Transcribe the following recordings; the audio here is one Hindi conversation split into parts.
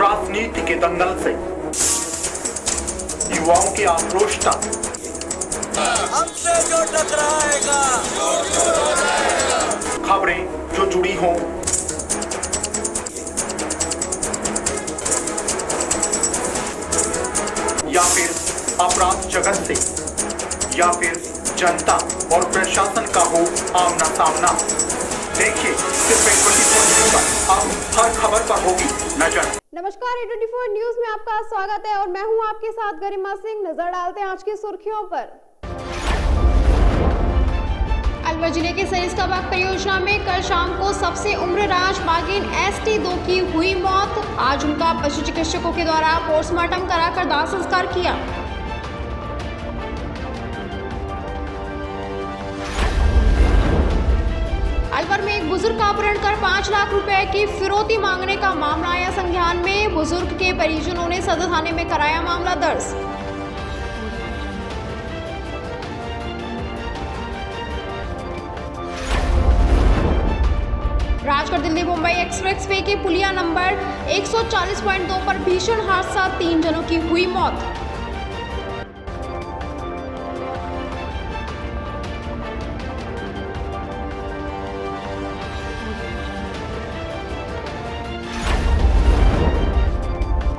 राजनीति के दंगल से युवाओं की आक्रोश तक हमसे जो टकराएगा खबरें जो जुड़ी हों, या फिर अपराध जगत से, या फिर जनता और प्रशासन का हो आमना सामना। देखिए सिर्फ A24 न्यूज़ पर अब हर खबर पर होगी नजर। नमस्कार, A24 न्यूज में आपका स्वागत है और मैं हूं आपके साथ गरिमा सिंह। नजर डालते हैं आज की सुर्खियों पर। अलवर जिले के सरिस्का बाग परियोजना में कल शाम को सबसे उम्रराज बाघिन ST2 की हुई मौत। आज उनका पशु चिकित्सकों के द्वारा पोस्टमार्टम कराकर दाह संस्कार किया। अलवर में एक बुजुर्ग का अपहरण कर 5 लाख रुपए की फिरौती मांगने का मामला आया संज्ञान में। बुजुर्ग के परिजनों ने सदर थाने में कराया मामला दर्ज। राजगढ़ दिल्ली मुंबई एक्सप्रेस वे के पुलिया नंबर 140.2 पर भीषण हादसा, 3 जनों की हुई मौत।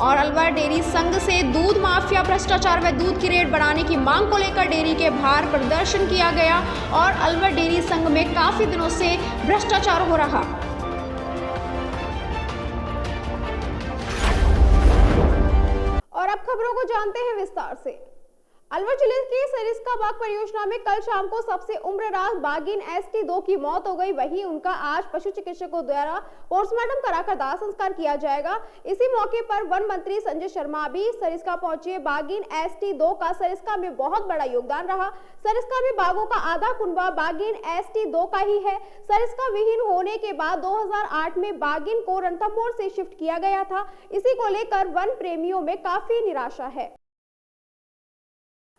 और अलवर डेयरी संघ से दूध माफिया भ्रष्टाचार व दूध की रेट बढ़ाने की मांग को लेकर डेयरी के बाहर प्रदर्शन किया गया और अलवर डेयरी संघ में काफी दिनों से भ्रष्टाचार हो रहा। और अब खबरों को जानते हैं विस्तार से। अलवर जिले की सरिस्का बाग परियोजना में कल शाम को सबसे उम्रराज बाघिन ST2 की मौत हो गई। वहीं उनका आज पशु चिकित्सकों द्वारा पोस्टमार्टम कराकर दाह संस्कार किया जाएगा। इसी मौके पर वन मंत्री संजय शर्मा भी सरिस्का पहुंचे। बाघिन ST2 का सरिस्का में बहुत बड़ा योगदान रहा। सरिस्का में बाघों का आधा कुनबा बाघिन ST2 का ही है। सरिस्का विहीन होने के बाद 2008 में बाघिन को रणथंभौर से शिफ्ट किया गया था। इसी को लेकर वन प्रेमियों में काफी निराशा है।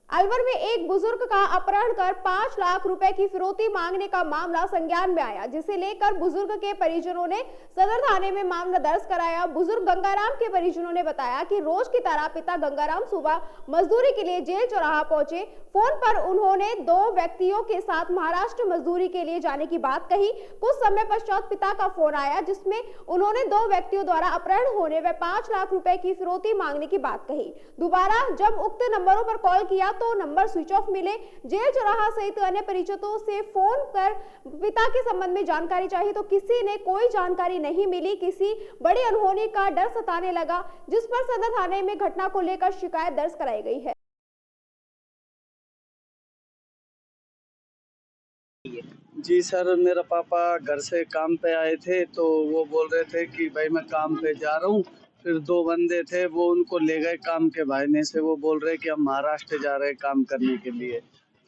अलवर में एक बुजुर्ग का अपहरण कर 5 लाख रुपए की फिरौती मांगने का मामला संज्ञान में आया, जिसे लेकर बुजुर्ग के परिजनों ने सदर थाने में मामला दर्ज कराया। बुजुर्ग गंगाराम के परिजनों ने बताया कि रोज की तरह पिता गंगाराम सुबह मजदूरी के लिए जेल चौराहा पहुंचे। फोन पर उन्होंने 2 व्यक्तियों के साथ महाराष्ट्र मजदूरी के लिए जाने की बात कही। कुछ समय पश्चात पिता का फोन आया, जिसमें उन्होंने 2 व्यक्तियों द्वारा अपहरण होने व 5 लाख रुपए की फिरौती मांगने की बात कही। दोबारा जब उक्त नंबरों पर कॉल किया तो नंबर स्विच ऑफ मिले। जेल चौराहा सहित अन्य परिचितों से फोन कर पिता के संबंध में जानकारी चाहिए तो किसी ने कोई जानकारी नहीं मिली। किसी बड़ी अनहोनी का डर सताने लगा, जिस पर सदर थाने में घटना को लेकर शिकायत दर्ज कराई गई है। जी सर, मेरा पापा घर से काम पे आए थे तो वो बोल रहे थे कि भाई मैं काम पे जा रहा हूँ। फिर 2 बंदे थे, वो उनको ले गए काम के बहाने से। वो बोल रहे कि हम महाराष्ट्र जा रहे हैं काम करने के लिए।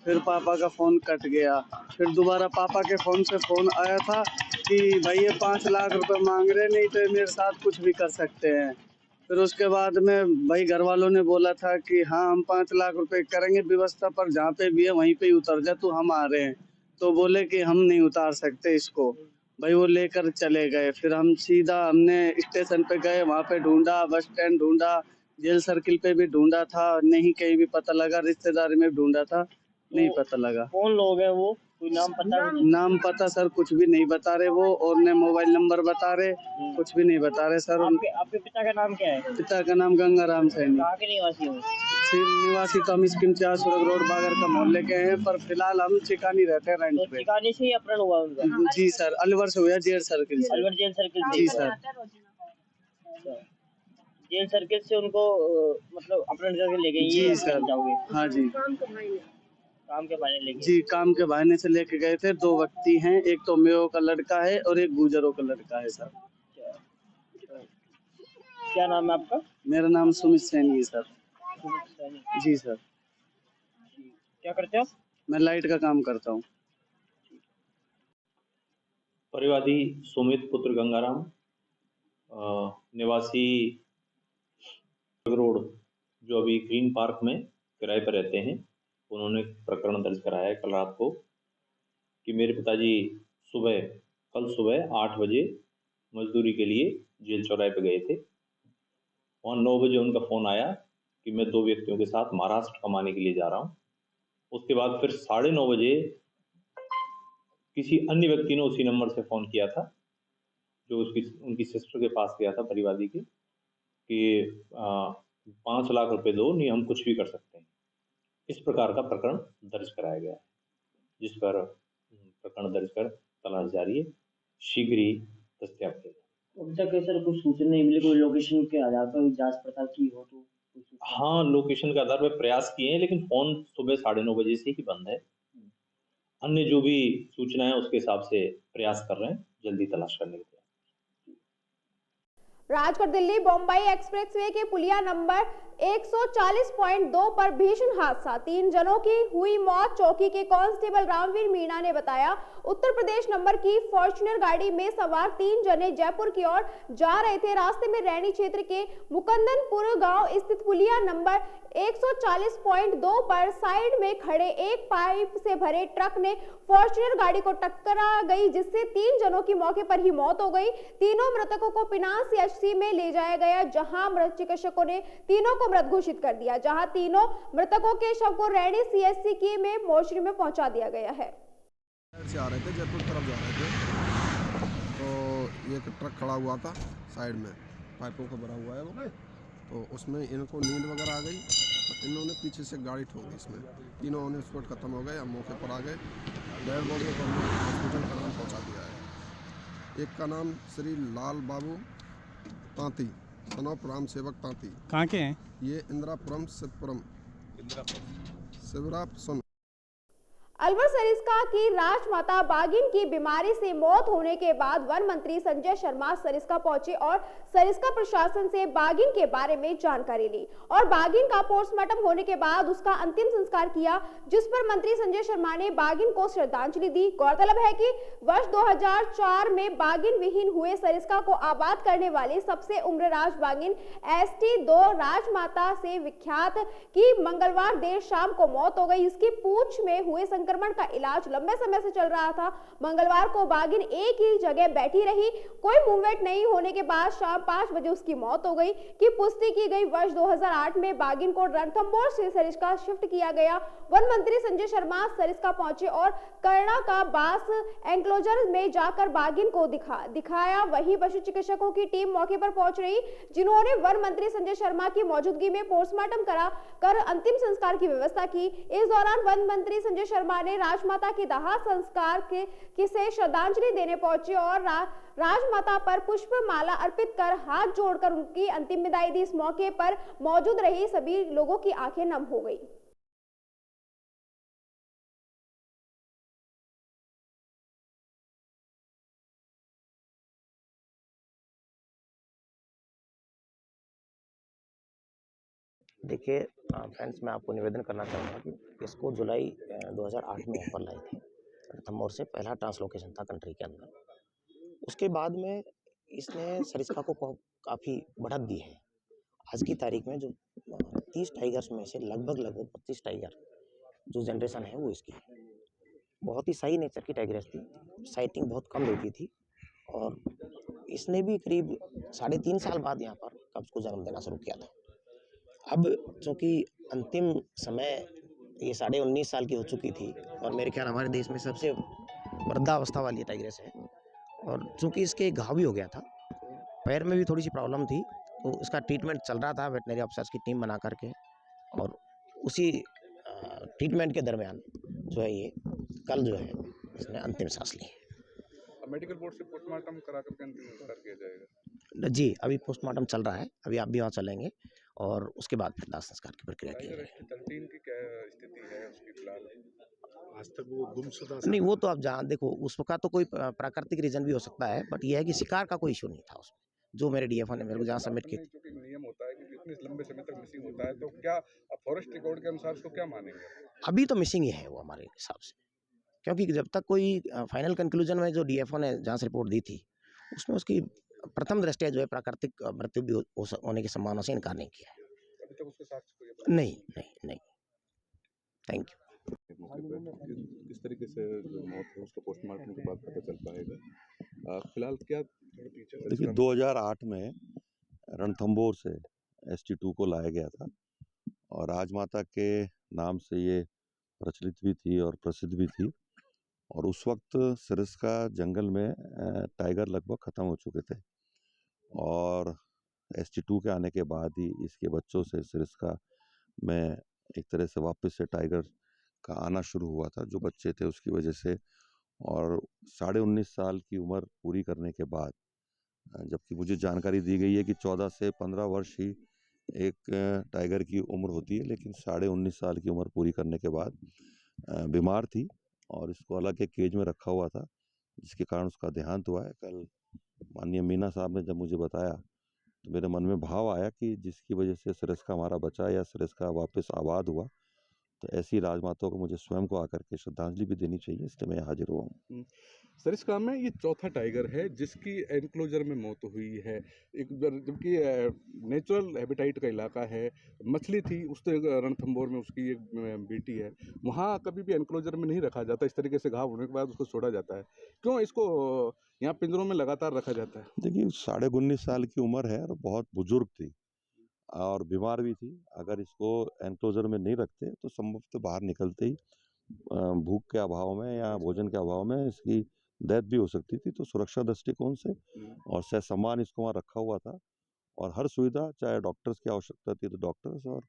फिर पापा का फ़ोन कट गया। फिर दोबारा पापा के फ़ोन से फ़ोन आया था कि भाई ये 5 लाख रुपए मांग रहे, नहीं तो मेरे साथ कुछ भी कर सकते हैं। फिर उसके बाद में भाई घर वालों ने बोला था कि हाँ हम 5 लाख रुपए करेंगे व्यवस्था, पर जहाँ पे भी है वहीं पे ही उतर जा, तू हम आ रहे हैं। तो बोले कि हम नहीं उतार सकते इसको। भाई वो लेकर चले गए। फिर हमने स्टेशन पे गए, वहाँ पे ढूंढा, बस स्टैंड ढूंढा, जेल सर्किल पे भी ढूंढा था, नहीं कहीं भी पता लगा। रिश्तेदारी में ढूंढा था, नहीं पता लगा। कौन लोग हैं वो? कोई नाम पता? नाम पता सर कुछ भी नहीं बता रहे वो, और न मोबाइल नंबर बता रहे, कुछ भी नहीं बता रहे सर। आपके पिता का नाम क्या है? पिता का नाम गंगाराम सैनी। कहाँ के निवासी हो? निवासी तो हम स्किमचा सुरग रोड बागर का मोहल्ले के हैं, पर फिलहाल हम चिकानी रहते हैं रेंट पे। चिकानी से ही अपहरण हुआ उनका? जी सर, अलवर से हुआ, जेल सर्किल से। अलवर जेल सर्किल से? जी सर। जेल सर्किल से उनको मतलब अपहरण करके ले गए? जी सर। जाओगे? हाँ जी, काम के बहाने ले गए? जी काम के बहाने से लेके गए थे। 2 व्यक्ति हैं, एक तो मेयो का लड़का है और एक गुजरों का लड़का है सर। क्या नाम है आपका? मेरा नाम सुमित सैनी है सर। जी सर। क्या करते हो? मैं लाइट का काम करता हूँ। परिवादी सुमित पुत्र गंगाराम, निवासी रोड, जो अभी ग्रीन पार्क में किराए पर रहते हैं, उन्होंने प्रकरण दर्ज कराया है कल रात को कि मेरे पिताजी कल सुबह 8 बजे मजदूरी के लिए जेल चौराहे पे गए थे वहाँ 9 बजे उनका फ़ोन आया कि मैं 2 व्यक्तियों के साथ महाराष्ट्र कमाने के लिए जा रहा हूँ। उसके बाद फिर 9:30 बजे किसी अन्य व्यक्ति ने उसी नंबर से फ़ोन किया था, जो उनकी सिस्टर के पास गया था परिवादी के, कि 5 लाख रुपए दो, नहीं हम कुछ भी कर सकते हैं। इस प्रकार का प्रकरण दर्ज कराया गया है, जिस पर प्रकरण दर्ज कर तलाश जारी है, शीघ्र ही दस्तयाब किया जाएगा। अभी तक सर कुछ सूचना नहीं मिली, कोई लोकेशन के आधार पर जांच पड़ताल की हो तो कोई सूचना? हाँ, लोकेशन के आधार पर प्रयास किए हैं, लेकिन फ़ोन सुबह 9:30 बजे से ही बंद है। अन्य जो भी सूचना है उसके हिसाब से प्रयास कर रहे हैं, जल्दी तलाश करने के लिए। राजकोट दिल्ली बम्बई एक्सप्रेसवे के पुलिया नंबर 140.2 पर भीषण हादसा, 3 जनों की हुई मौत। चौकी के कांस्टेबल रामवीर मीणा ने बताया, उत्तर प्रदेश नंबर की फॉर्च्यूनर गाड़ी में सवार 3 जने जयपुर की ओर जा रहे थे। रास्ते में रैनी क्षेत्र के मुकंदनपुर गांव स्थित पुलिया नंबर 140.2 पर साइड में खड़े एक पाइप से भरे ट्रक ने फॉर्च्यूनर गाड़ी को टक्करा गई, जिससे 3 जनों की मौके पर ही मौत हो गई। तीनों मृतकों को पिनास सीएचसी में ले जाया गया, जहां मृत चिकित्सकों ने तीनों को मृत घोषित कर दिया, जहां तीनों मृतकों के शव को रैनी सीएचसी में मोर्चरी में पहुंचा दिया गया है। से आ रहे थे, जयपुर तरफ जा रहे थे, तो एक ट्रक खड़ा हुआ था साइड में, पाइपों का भरा हुआ है वो, तो उसमें इनको नींद वगैरह आ गई, तो इन्होंने पीछे से गाड़ी ठोक दी इसमें। तीनों ऑन स्पॉट खत्म हो गए, हम मौके पर आ गए, डेड बॉडी को हमने हॉस्पिटल का नाम पहुँचा दिया है। एक का नाम श्री लाल बाबू तांती, सन ऑफ राम सेवक तांती। कहाँ के हैं ये इंदिरापुरम शिवरापुरम। अलवर सरिस्का की राजमाता बागिन की बीमारी से मौत होने के बाद वन मंत्री संजय शर्मा सरिस्का पहुंचे और सरिस्का प्रशासन से बागिन के बारे में जानकारी ली और बागिन का पोस्टमार्टम होने के बाद उसका अंतिम संस्कार किया, जिस पर मंत्री संजय शर्मा ने बागिन को श्रद्धांजलि दी। गौरतलब है कि वर्ष 2004 में बागिन विहीन हुए सरिस्का को आबाद करने वाली सबसे उम्रराज बागिन ST2 राजमाता से विख्यात की मंगलवार देर शाम को मौत हो गई। इसकी पूंछ में हुए संक्रमण का इलाज लंबे समय से चल रहा था। मंगलवार को बागिन एक ही जगह बैठी रही, कोई मूवमेंट नहीं होने के बाद शाम 5 बजे उसकी मौत हो गई की पुष्टि की गई। वर्ष 2008 में बागिन को रणथंभौर से सरिस्का शिफ्ट किया गया। वन मंत्री संजय शर्मा सरिस्का पहुंचे और कर्णा का बास एंक्लोजर में जाकर बागिन को दिखाया। वहीं पशु चिकित्सकों की टीम मौके पर पहुंच रही, जिन्होंने वन मंत्री संजय शर्मा की मौजूदगी में पोस्टमार्टम करा कर अंतिम संस्कार की व्यवस्था की। इस दौरान वन मंत्री संजय शर्मा ने राजमाता के दाह संस्कार के से श्रद्धांजलि देने पहुंचे और राजमाता पर पुष्प माला अर्पित कर हाथ जोड़कर उनकी अंतिम विदाई दी। इस मौके पर मौजूद रही सभी लोगों की आंखें नम हो गई। देखिए फ्रेंड्स, मैं आपको निवेदन करना चाहूँगा कि इसको जुलाई 2008 में यहाँ पर लाए थे। रणथंभौर से पहला ट्रांसलोकेशन था कंट्री के अंदर। उसके बाद में इसने सरिस्का को काफ़ी बढ़त दी है। आज की तारीख में जो 30 टाइगर्स में से लगभग 25 टाइगर जो जनरेशन है वो इसकी है। बहुत ही सही नेचर की टाइगरेस थी, साइटिंग बहुत कम देती थी और इसने भी करीब 3.5 साल बाद यहाँ पर कब्ज को जन्म देना शुरू किया था। अब चूँकि अंतिम समय ये 19.5 साल की हो चुकी थी और मेरे ख्याल हमारे देश में सबसे वृद्धावस्था वाली टाइग्रेस है और चूँकि इसके घाव भी हो गया था, पैर में भी थोड़ी सी प्रॉब्लम थी, तो इसका ट्रीटमेंट चल रहा था वेटनरी ऑफिसर्स की टीम बना करके और उसी ट्रीटमेंट के दरमियान जो है ये कल जो है इसने अंतिम सांस ली। मेडिकल बोर्ड से पोस्टमार्टम करा करके अंतिम संस्कार किया जाएगा जी, अभी पोस्टमार्टम चल रहा है, अभी आप भी वहाँ चलेंगे और उसके बाद फिर दाह संस्कार की प्रक्रिया की जाएगी। 13 की क्या स्थिति है उसकी फिलहाल? आज तक वो गुमशुदा नहीं, वो तो आप देखो उसका तो कोई प्राकृतिक रीजन भी हो सकता है, बट ये है कि शिकार का कोई इशू नहीं था उसमें, जो मेरे DFO ने मेरे को जहाँ सबमिट की। जो कि नियम होता है कि इतने लंबे समय तक मिसिंग होता है, तो क्या फॉरेस्ट रिकॉर्ड के अनुसार उसको क्या मानेंगे? अभी तो मिसिंग ही है वो हमारे हिसाब से, क्योंकि जब तक कोई फाइनल कंक्लूजन में जो DFO ने जहाँ से रिपोर्ट दी थी उसमें उसकी प्रथम दृष्टया जो है प्राकृतिक मृत्यु भी होने की संभावना से इनकार नहीं किया है। अभी तक उसके साक्ष्य नहीं। Thank you. किस तरीके से जो मौत है उसका पोस्टमार्टम के बाद पता चल पाएगा। फिलहाल क्या देखिए 2008 में रणथंभौर से ST2 को लाया गया था और राजमाता के नाम से ये प्रचलित भी थी और प्रसिद्ध भी थी। और उस वक्त सरिस्का जंगल में टाइगर लगभग ख़त्म हो चुके थे और ST2 के आने के बाद ही इसके बच्चों से सरिस्का में एक तरह से वापस से टाइगर का आना शुरू हुआ था, जो बच्चे थे उसकी वजह से। और 19.5 साल की उम्र पूरी करने के बाद, जबकि मुझे जानकारी दी गई है कि 14 से 15 वर्ष ही एक टाइगर की उम्र होती है, लेकिन 19.5 साल की उम्र पूरी करने के बाद बीमार थी और इसको अलग एक केज में रखा हुआ था, जिसके कारण उसका देहांत हुआ है। कल माननीय मीना साहब ने जब मुझे बताया तो मेरे मन में भाव आया कि जिसकी वजह से सरिस्का हमारा बचा या सरिस्का वापस आबाद हुआ, तो ऐसी राजमाताओं को मुझे स्वयं को आकर के श्रद्धांजलि भी देनी चाहिए, इसलिए मैं हाजिर हुआ हूँ। सरिस्का में ये चौथा टाइगर है जिसकी एनक्लोजर में मौत हुई है, जबकि नेचुरल हैबिटेट का इलाका है। मछली थी उस रणथंभौर में, उसकी एक बेटी है, वहाँ कभी भी एनक्लोजर में नहीं रखा जाता। इस तरीके से घाव होने के बाद उसको छोड़ा जाता है, क्यों इसको यहाँ पिंजरों में लगातार रखा जाता है? देखिए 19.5 साल की उम्र है और बहुत बुजुर्ग थी और बीमार भी थी। अगर इसको एनक्लोजर में नहीं रखते तो संभवतः बाहर निकलते ही भूख के अभाव में या भोजन के अभाव में इसकी डेथ भी हो सकती थी। तो सुरक्षा दृष्टिकोण से और ससम्मान इसको वहाँ रखा हुआ था और हर सुविधा, चाहे डॉक्टर्स की आवश्यकता थी तो डॉक्टर्स और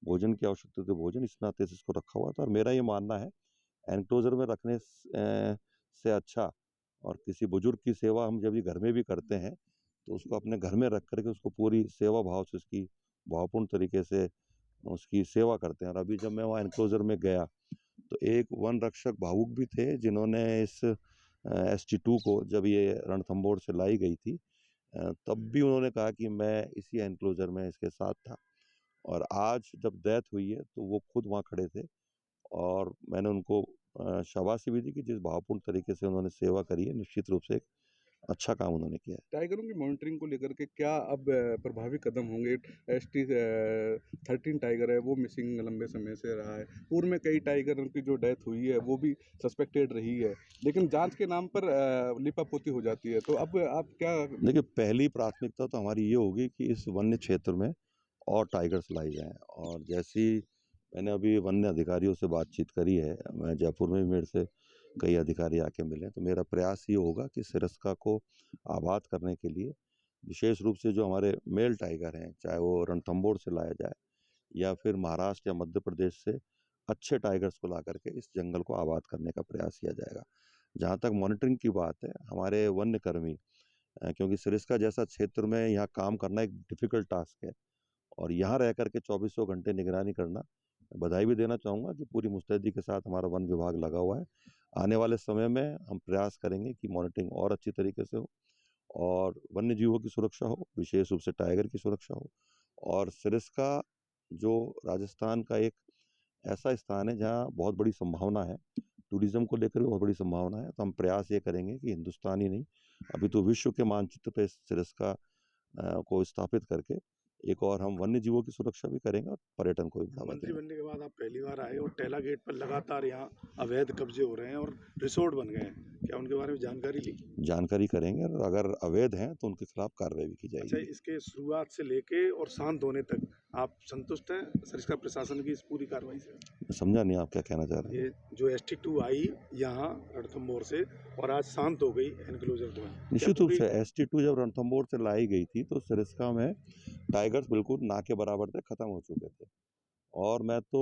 भोजन की आवश्यकता थी भोजन, इस नाते से इसको रखा हुआ था। और मेरा ये मानना है एनक्लोजर में रखने से अच्छा, और किसी बुजुर्ग की सेवा हम जब ये घर में भी करते हैं तो उसको अपने घर में रख करके उसको पूरी सेवा भाव से, उसकी भावपूर्ण तरीके से उसकी सेवा करते हैं। और अभी जब मैं वहाँ एनक्लोजर में गया तो एक वन रक्षक भावुक भी थे, जिन्होंने इस ST2 को, जब ये रणथंभौर से लाई गई थी, तब भी उन्होंने कहा कि मैं इसी एनक्लोजर में इसके साथ था। और आज जब डेथ हुई है तो वो खुद वहाँ खड़े थे और मैंने उनको शाबाशी भी दी कि जिस भावपूर्ण तरीके से उन्होंने सेवा करी है, निश्चित रूप से एक अच्छा काम उन्होंने किया है। टाइगरों की मॉनिटरिंग को लेकर के क्या अब प्रभावी कदम होंगे? ST13 टाइगर है, वो मिसिंग लंबे समय से रहा है। पूर्व में कई टाइगर की जो डेथ हुई है वो भी सस्पेक्टेड रही है, लेकिन जांच के नाम पर लिपापोती हो जाती है। तो अब आप क्या? देखिए, पहली प्राथमिकता तो हमारी ये होगी कि इस वन्य क्षेत्र में और टाइगर्स लाई जाएं। और जैसी मैंने अभी वन्य अधिकारियों से बातचीत करी है, मैं जयपुर में भी मेरे से कई अधिकारी आके मिले, तो मेरा प्रयास ये होगा कि सरिस्का को आबाद करने के लिए विशेष रूप से जो हमारे मेल टाइगर हैं, चाहे वो रणथंभौर से लाया जाए या फिर महाराष्ट्र या मध्य प्रदेश से अच्छे टाइगर्स को ला करके इस जंगल को आबाद करने का प्रयास किया जाएगा। जहाँ तक मॉनिटरिंग की बात है, हमारे वन्य कर्मी, क्योंकि सरिस्का जैसा क्षेत्र में यहाँ काम करना एक डिफ़िकल्ट टास्क है और यहाँ रह करके 24 घंटे निगरानी करना, बधाई भी देना चाहूँगा कि पूरी मुस्तैदी के साथ हमारा वन विभाग लगा हुआ है। आने वाले समय में हम प्रयास करेंगे कि मॉनिटरिंग और अच्छी तरीके से हो और वन्य जीवों की सुरक्षा हो, विशेष रूप से टाइगर की सुरक्षा हो। और सरिस्का जो राजस्थान का एक ऐसा स्थान है जहाँ बहुत बड़ी संभावना है, टूरिज्म को लेकर भी बहुत बड़ी संभावना है। तो हम प्रयास ये करेंगे कि हिंदुस्तान ही नहीं, अभी तो विश्व के मानचित्र पर सरिस्का को स्थापित करके एक और हम वन्य जीवों की सुरक्षा भी करेंगे और पर्यटन को भी बढ़ावा देंगे। मंत्री बनने के बाद आप पहली बार आए और टेला गेट पर लगातार यहाँ अवैध कब्जे हो रहे हैं और रिसोर्ट बन गए हैं, क्या उनके बारे में जानकारी ली? जानकारी करेंगे और अगर अवैध हैं तो उनके खिलाफ कार्रवाई भी की जाएगी। अच्छा, इसके शुरुआत से लेके और शांत होने तक आप संतुष्ट हैं सरिस्का प्रशासन की इस पूरी कार्रवाई से? समझा नहीं आप क्या कहना चाह रहे हैं। ये जो ST2 आई यहाँ रणथंभौर से और आज शांत हो गई एनक्लोजर को, निश्चित रूप से ST2 जब रणथंभौर से लाई गई थी तो सरिस्का में टाइगर्स बिल्कुल ना के बराबर थे, खत्म हो चुके थे। और मैं तो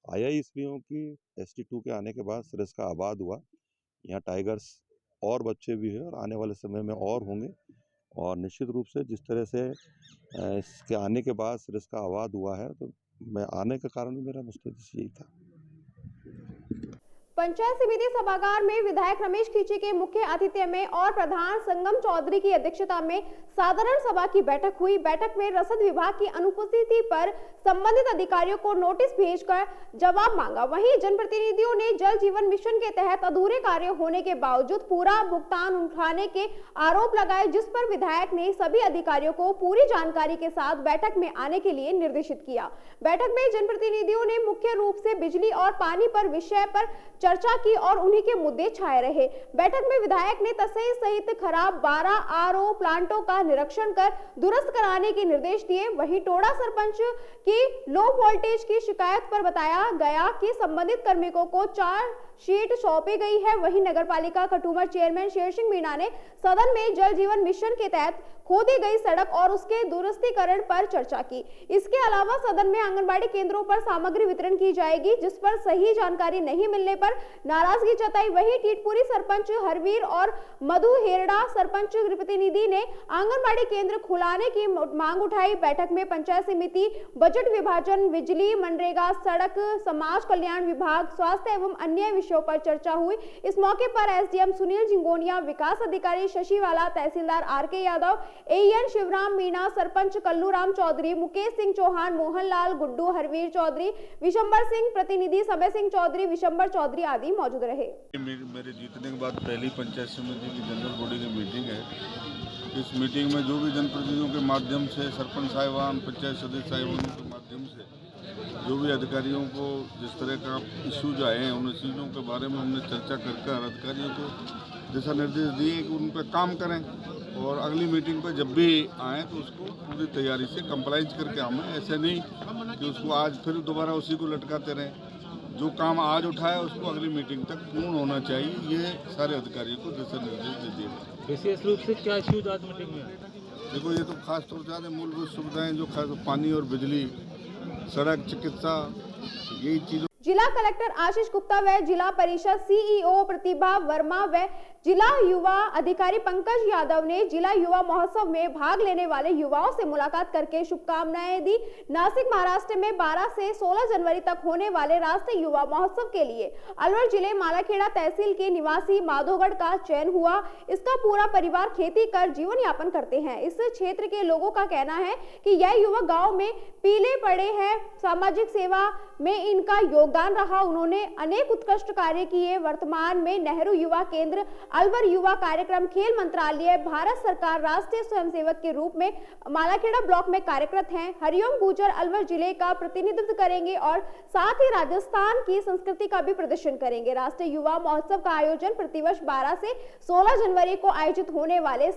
आया ही इसलिए हूँ कि ST2 के आने के बाद सरिस्का आबाद हुआ, यहाँ टाइगर्स और बच्चे भी हैं और आने वाले समय में और होंगे। और निश्चित रूप से जिस तरह से इसके आने के बाद सरिस्का आबाद हुआ है, तो मैं आने का कारण भी मेरा मुस्तैदी यही था। पंचायत समिति सभागार में विधायक रमेश खींची के मुख्य आतिथ्य में और प्रधान संगम चौधरी की अध्यक्षता में साधारण सभा की बैठक हुई। बैठक में रसद विभाग की अनुपस्थिति पर संबंधित अधिकारियों को नोटिस भेजकर जवाब मांगा। वहीं जनप्रतिनिधियों ने जल जीवन मिशन के तहत अधूरे कार्य होने के बावजूद पूरा भुगतान उठाने के आरोप लगाए, जिस पर विधायक ने सभी अधिकारियों को पूरी जानकारी के साथ बैठक में आने के लिए निर्देशित किया। बैठक में जनप्रतिनिधियों ने मुख्य रूप से बिजली और पानी पर विषय पर चर्चा की और उन्हीं के मुद्दे छाए रहे। बैठक में विधायक ने तसई सहित खराब 12 आरओ प्लांटों का निरीक्षण कर दुरुस्त कराने के निर्देश दिए। वहीं टोडा सरपंच की लो वोल्टेज की शिकायत पर बताया गया कि संबंधित कार्मिकों को 4 शीट सौंपी गई है। वहीं नगरपालिका कटुमर चेयरमैन शेर सिंह मीणा ने सदन में जल जीवन मिशन के तहत खोदी गई सड़क और उसके दुरुस्तीकरण पर चर्चा की। इसके अलावा सदन में आंगनबाड़ी केंद्रों पर सामग्री वितरण की जाएगी, जिस पर सही जानकारी नहीं मिलने पर नाराजगी जताई। वहीं टीटपुरी सरपंच हरवीर और मधु हेरड़ा सरपंच प्रतिनिधि ने आंगनबाड़ी केंद्र खुलाने की मांग उठाई। बैठक में पंचायत समिति, बजट विभाजन, बिजली, मनरेगा, सड़क, समाज कल्याण विभाग, स्वास्थ्य एवं अन्य विषयों पर चर्चा हुई। इस मौके पर एसडीएम सुनील जिंगोनिया, विकास अधिकारी शशिवाला, तहसीलदार आरके यादव, एएन शिवराम मीणा, सरपंच कल्लूराम चौधरी, मुकेश सिंह चौहान, मोहनलाल, गुड्डू, हरवीर चौधरी, विशंबर सिंह, प्रतिनिधि समय सिंह चौधरी, विशंबर चौधरी आदि मौजूद रहे। मेरे जीतने के बाद पहली पंचायत समिति की जनरल बॉडी की मीटिंग है। इस मीटिंग में जो भी जनप्रतिनिधियों के माध्यम से, सरपंच साहिबान, पंचायत सदस्य साहिबान के माध्यम से जो भी अधिकारियों को जिस तरह का इश्यूज आए हैं, उन इश्यूजों के बारे में हमने चर्चा कर अधिकारियों को दिशा निर्देश दिए कि उन पर काम करें और अगली मीटिंग पर जब भी आए तो उसको पूरी तैयारी से कंप्लाइंस करके आएं। ऐसे नहीं कि उसको आज फिर दोबारा उसी को लटकाते रहें। जो काम आज उठाया उसको अगली मीटिंग तक पूर्ण होना चाहिए। ये सारे अधिकारियों को दिशा निर्देश दे दिए। विशेष रूप से क्या इश्यूज आज मीटिंग में? देखो, ये तो खास तौर से मूलभूत सुविधाएं जो खास पानी और बिजली, सड़क, चिकित्सा, यही चीज़ों। जिला कलेक्टर आशीष गुप्ता व जिला परिषद सीईओ प्रतिभा वर्मा व जिला युवा अधिकारी पंकज यादव ने जिला युवा महोत्सव में भाग लेने वाले युवाओं से मुलाकात करके शुभकामनाएं दी। नासिक महाराष्ट्र में 12 से 16 जनवरी तक होने वाले राष्ट्रीय युवा महोत्सव के लिए अलवर जिले मालाखेड़ा तहसील के निवासी माधोगढ़ का चयन हुआ। इसका पूरा परिवार खेती कर जीवन यापन करते हैं। इस क्षेत्र के लोगों का कहना है कि यह युवक गाँव में पीले पड़े हैं। सामाजिक सेवा में इनका योगदान रहा। उन्होंने अनेक उत्कृष्ट कार्य किए। वर्तमान में नेहरू युवा केंद्र, अलवर युवा कार्यक्रम, खेल मंत्रालय, भारत सरकार राष्ट्रीय स्वयंसेवक के रूप में मालाखेड़ा ब्लॉक में कार्यरत हैं। हरिओम गुर्जर अलवर जिले का प्रतिनिधित्व करेंगे और साथ ही राजस्थान की संस्कृति का भी प्रदर्शन करेंगे। राष्ट्रीय युवा महोत्सव का आयोजन प्रतिवर्ष 12 से 16 जनवरी को आयोजित होने वाले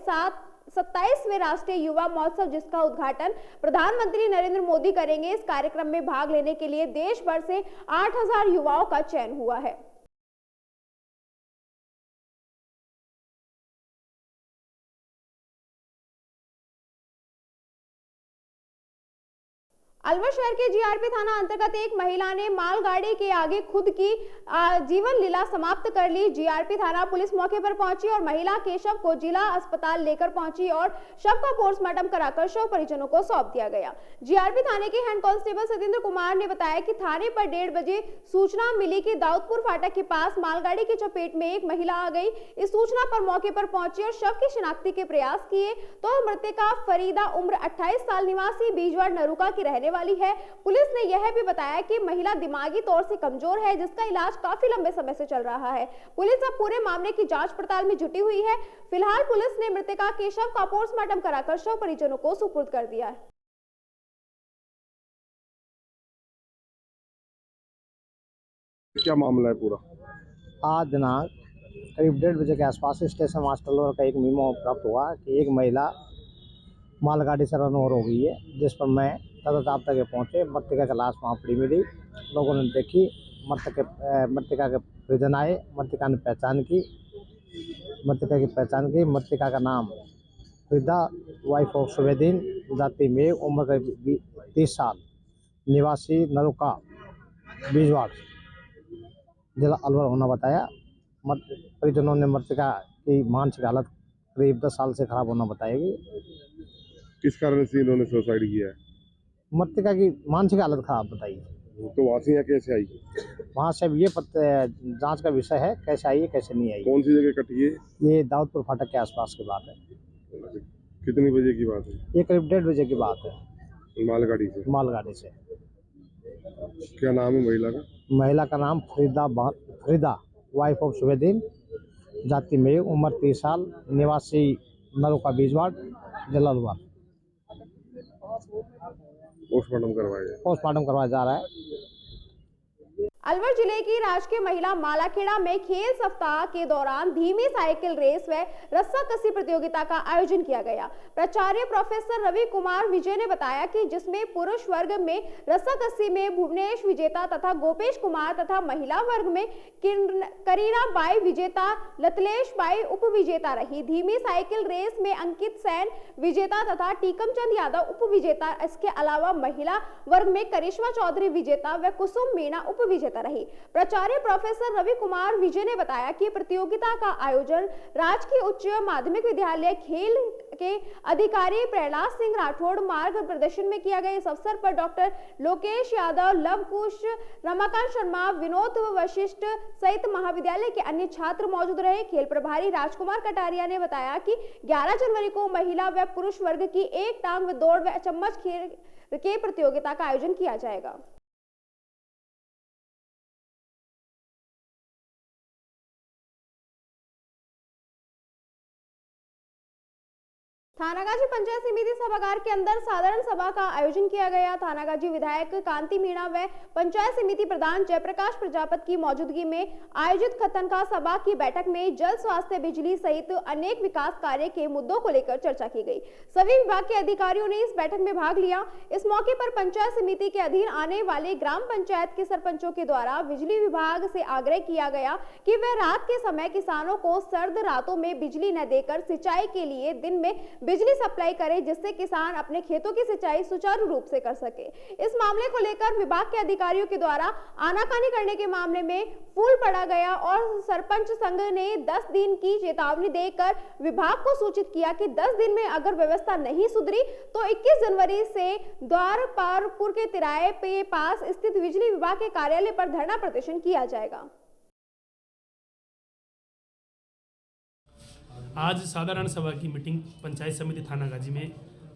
27वें राष्ट्रीय युवा महोत्सव, जिसका उद्घाटन प्रधानमंत्री नरेंद्र मोदी करेंगे। इस कार्यक्रम में भाग लेने के लिए देश भर से 8000 युवाओं का चयन हुआ है। अलवर शहर के जीआरपी थाना अंतर्गत एक महिला ने मालगाड़ी के आगे खुद की जीवन लीला समाप्त कर ली। जीआरपी थाना पुलिस मौके पर पहुंची और महिला के शव को जिला अस्पताल लेकर पहुंची और शव का पोस्टमार्टम कराकर शव परिजनों को सौंप दिया गया। जीआरपी थाने के हेड कांस्टेबल सतेंद्र कुमार ने बताया कि थाने पर 1:30 बजे सूचना मिली कि दाऊदपुर फाटक के पास मालगाड़ी की चपेट में एक महिला आ गई। इस सूचना पर मौके पर पहुंची और शव की शिनाख्ती के प्रयास किए तो मृतका फरीदा उम्र 28 साल निवासी बीजवाड़ नरुका की रहने वाली है। पुलिस ने यह भी बताया कि महिला दिमागी तौर से कमजोर है, जिसका इलाज काफी लंबे समय से चल रहा है। पुलिस अब पूरे मामले की जांच पड़ताल में जुटी हुई है। फिलहाल पुलिस ने मृतका के शव का पोस्टमार्टम कराकर शव परिजनों को सुपुर्द कर दिया है। क्या मामला है पूरा? आज दिनांक करीब 1:30 बजे के आसपास स्टेशन मास्टर लोअर का एक मीमो प्राप्त हुआ कि एक महिला मालगाड़ी से रन ओवर हो गई है, जिस पर मैं तदताप तक पहुँचे। मृतका की लाश वहाँ पड़ी मिली। लोगों ने देखी। मृतका के परिजन आए। मृतका की पहचान की। मृतका का नाम फरीदा, वाइफ ऑफ सुबेदीन, जाति में, उम्र करीब 30 साल, निवासी नरुका, बीजवाड़, जिला अलवर होना बताया। परिजनों ने मृतका की मानसिक हालत करीब 10 साल से खराब होना बताएगी। किस कारण से इन्होंने सुसाइड किया है? मृतका की मानसिक हालत खराब बताई। तो वहाँ से कैसे आई? वहाँ से ये जांच का विषय है, कैसे आई है कैसे नहीं आई। कौन सी जगह कटी है? ये दाऊदपुर फाटक के आसपास की बात है। कितनी बजे की बात है? ये करीब 1:30 बजे की बात है। मालगाड़ी से। क्या नाम है महिला का? महिला का नाम फरीदा, वाइफ ऑफ सुबेदीन, जाति में, उम्र 30 साल, निवासी नरुका, बीजवाड़, जिला अलवर। पोस्टमार्टम करवाया जा रहा है। अलवर जिले की राजकीय महिला मालाखेड़ा में खेल सप्ताह के दौरान धीमी साइकिल रेस व रस्साकसी प्रतियोगिता का आयोजन किया गया। प्राचार्य प्रोफेसर रवि कुमार विजय ने बताया कि जिसमें पुरुष वर्ग में रस्साकसी में भुवनेश विजेता तथा गोपेश कुमार तथा महिला वर्ग में करीना बाई विजेता, लतलेश बाई उप विजेता रही। धीमी साइकिल रेस में अंकित सैन विजेता तथा टीकम चंद यादव उप विजेता। इसके अलावा महिला वर्ग में करिश्मा चौधरी विजेता व कुसुम मीणा उप विजेता रही। प्राचार्य प्रोफेसर रवि कुमार विजय ने बताया कि प्रतियोगिता का आयोजन राजकीय उच्च माध्यमिक विद्यालय खेल के अधिकारी प्रहलाद सिंह राठौड़ मार्ग प्रदर्शन में किया गया। इस अवसर पर डॉक्टर लोकेश यादव, लव कुश, रमाकांत शर्मा, विनोद वशिष्ठ सहित महाविद्यालय के अन्य छात्र मौजूद रहे। खेल प्रभारी राजकुमार कटारिया ने बताया कि 11 जनवरी को महिला व पुरुष वर्ग की एक टांग व दौड़ व चम्मच खेल के प्रतियोगिता का आयोजन किया जाएगा। थानागाजी पंचायत समिति सभागार के अंदर साधारण सभा का आयोजन किया गया। थानागाजी विधायक कांति मीणा व पंचायत समिति प्रधान जयप्रकाश प्रजापति की मौजूदगी में आयोजित खतनका सभा की बैठक में जल, स्वास्थ्य, बिजली सहित अनेक विकास कार्य के मुद्दों को लेकर चर्चा की गई। सभी विभाग के अधिकारियों ने इस बैठक में भाग लिया। इस मौके पर पंचायत समिति के अधीन आने वाले ग्राम पंचायत के सरपंचों के द्वारा बिजली विभाग से आग्रह किया गया कि वह रात के समय किसानों को सर्द रातों में बिजली न देकर सिंचाई के लिए दिन में बिजली सप्लाई करे, जिससे किसान अपने खेतों की सिंचाई सुचारू रूप से कर सके। इस मामले को लेकर विभाग के अधिकारियों के द्वारा आनाकानी करने के मामले में फूल पड़ा गया और सरपंच संघ ने 10 दिन की चेतावनी देकर विभाग को सूचित किया कि 10 दिन में अगर व्यवस्था नहीं सुधरी तो 21 जनवरी से द्वारपालपुर के तिराहे के पास स्थित बिजली विभाग के कार्यालय पर धरना प्रदर्शन किया जाएगा। आज साधारण सभा की मीटिंग पंचायत समिति थानागाजी में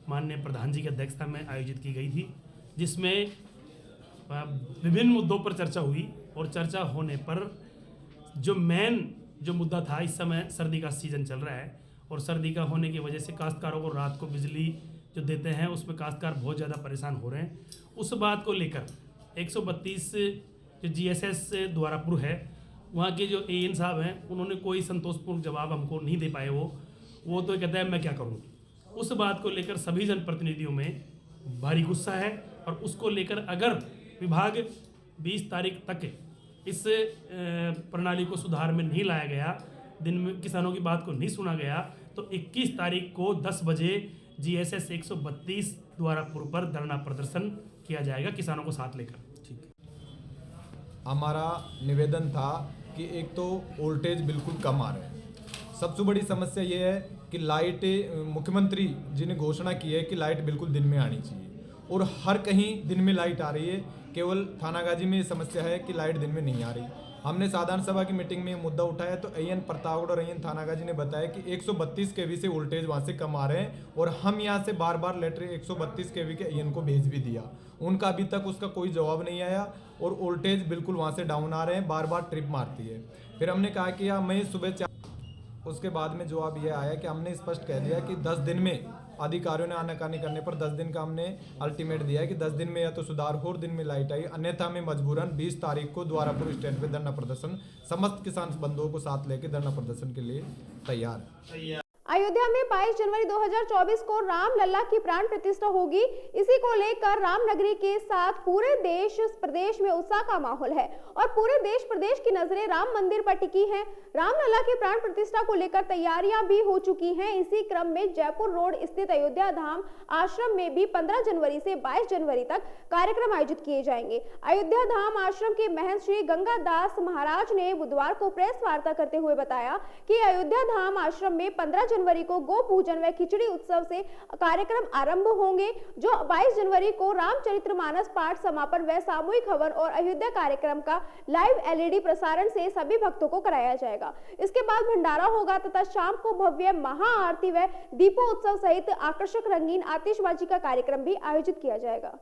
माननीय प्रधान जी की अध्यक्षता में आयोजित की गई थी, जिसमें विभिन्न मुद्दों पर चर्चा हुई और चर्चा होने पर जो मुद्दा था, इस समय सर्दी का सीज़न चल रहा है और सर्दी का होने की वजह से काश्तकारों को रात को बिजली जो देते हैं उसमें काश्तकार बहुत ज़्यादा परेशान हो रहे हैं। उस बात को लेकर 132 जो GSS द्वारापुर है, वहाँ के जो AN साहब हैं, उन्होंने कोई संतोषपूर्ण जवाब हमको नहीं दे पाए। वो तो कहता है मैं क्या करूँ। उस बात को लेकर सभी जनप्रतिनिधियों में भारी गुस्सा है और उसको लेकर अगर विभाग 20 तारीख तक इस प्रणाली को सुधार में नहीं लाया गया, दिन में किसानों की बात को नहीं सुना गया, तो 21 तारीख को 10 बजे GSS 132 द्वारापुर पर धरना प्रदर्शन किया जाएगा किसानों को साथ लेकर। हमारा निवेदन था कि एक तो वोल्टेज बिल्कुल कम आ रहे हैं। सबसे बड़ी समस्या ये है कि लाइट, मुख्यमंत्री जी ने घोषणा की है कि लाइट बिल्कुल दिन में आनी चाहिए और हर कहीं दिन में लाइट आ रही है। केवल थानागाजी में ये समस्या है कि लाइट दिन में नहीं आ रही। हमने साधारण सभा की मीटिंग में ये मुद्दा उठाया तो AN प्रतापगढ़ और AN थानागाजी ने बताया कि 132 kV से वोल्टेज वहाँ से कम आ रहे हैं और हम यहाँ से बार बार लेटर 132 kV के AN को भेज भी दिया। उनका अभी तक उसका कोई जवाब नहीं आया और वोल्टेज बिल्कुल वहाँ से डाउन आ रहे हैं, बार बार ट्रिप मारती है। फिर हमने कहा कि यार मैं सुबह 4, उसके बाद में जवाब ये आया कि हमने स्पष्ट कह दिया कि 10 दिन में, अधिकारियों ने आनाकानी करने पर 10 दिन का हमने अल्टीमेट दिया है कि 10 दिन में या तो सुधार हो और दिन में लाइट आई, अन्यथा में मजबूरन 20 तारीख को द्वारापुर स्टैंड पे धरना प्रदर्शन, समस्त किसान बंधुओं को साथ लेकर धरना प्रदर्शन के लिए तैयार है। अयोध्या में 22 जनवरी 2024 को राम लल्ला की प्राण प्रतिष्ठा होगी। इसी को लेकर रामनगरी के साथ पूरे देश प्रदेश में उत्साह का माहौल है और पूरे देश प्रदेश की नजरें राम मंदिर पर टिकी हैं। राम लल्ला की प्राण प्रतिष्ठा को लेकर तैयारियां भी हो चुकी हैं। इसी क्रम में जयपुर रोड स्थित अयोध्या धाम आश्रम में भी 15 जनवरी से 22 जनवरी तक कार्यक्रम आयोजित किए जाएंगे। अयोध्या धाम आश्रम के महंत श्री गंगादास महाराज ने बुधवार को प्रेस वार्ता करते हुए बताया कि अयोध्या धाम आश्रम में 15 जनवरी को गो पूजन व खिचड़ी उत्सव से कार्यक्रम आरंभ होंगे, जो 22 जनवरी को रामचरितमानस पाठ समापन व सामूहिक हवन और अयोध्या कार्यक्रम का लाइव LED प्रसारण से सभी भक्तों को कराया जाएगा। इसके बाद भंडारा होगा तथा शाम को भव्य महाआरती व दीपोत्सव सहित आकर्षक रंगीन आतिशबाजी का कार्यक्रम भी आयोजित किया जाएगा।